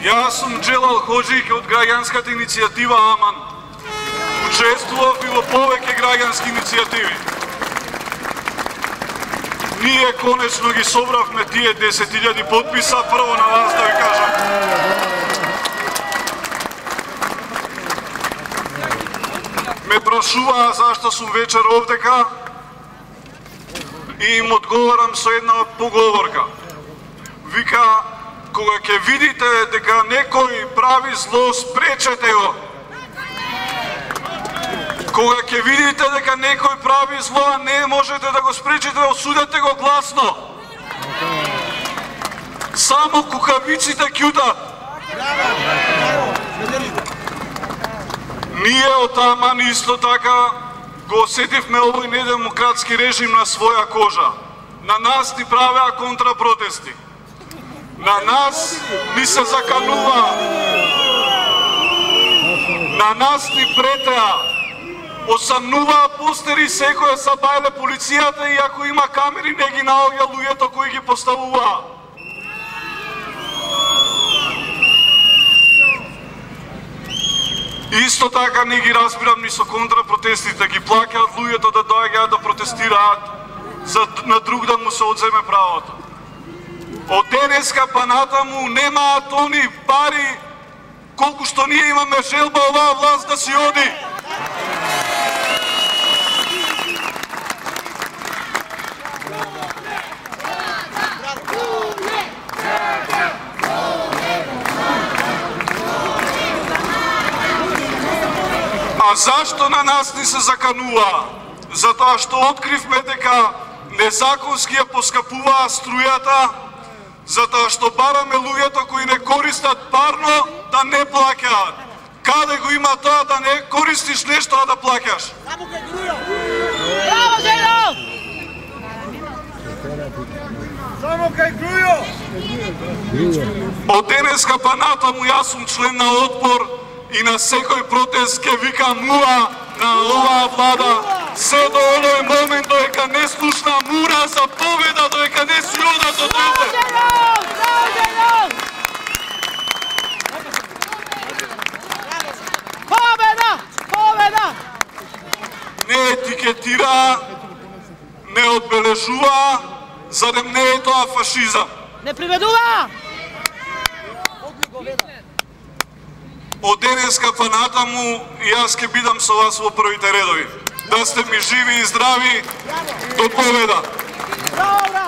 Јас сум Джелал Ходжик од граѓанската иницијатива Аман. Учествував и во повеќе граѓански иницијативи. Ние конечно ги собравме тие 10.000 потписа, прво на вас да ви кажам. Ме прашуваа зашто сум вечер овдека и им одговарам со една поговорка. Вика, кога ќе видите дека некој прави зло, спречете го. Кога ќе видите дека некој прави зло, а не можете да го спречите, осудете го гласно. Само кукавиците ќутат. Ние од Аман исто така го осетивме овој недемократски режим на своја кожа. На нас ни правеа контрапротести. На нас ни се заканува. На нас ни претеа. Осамнуваа постери, секоја са бајле полицијата и ако има камери не ги наоѓа луѓето кои ги поставуваа. Исто така не ги разбирам ни со контрапротестите, ги плаќаат луѓето да доаѓаат да протестираат за на друг да му се одземе правото. Од денеска па натаму немаат они пари колку што ние имаме желба оваа власт да си оди. А зашто на нас ни се заканува? Затоа што откривме дека незаконски ја поскапуваа струјата, затоа што бараме луѓето кои не користат парно да не плаќаат. Каде го има тоа да не користиш нешто, а да плаќаш? Браво, Жејо! Само кај Грујо! Од денеска па натаму јас сум член на отпор и на секој протест ќе викам муа на оваа влада, се до овој момент доека не слушна мура за победа, доека не си одат од овде. Победа! Победа! Не етикетира, не одбележува, за да не е тоа фашизам. Не приведува! Од денеска па натаму јас ќе бидам со вас во првите редови. Да сте ми живи и здрави, до победа! Браво, браво!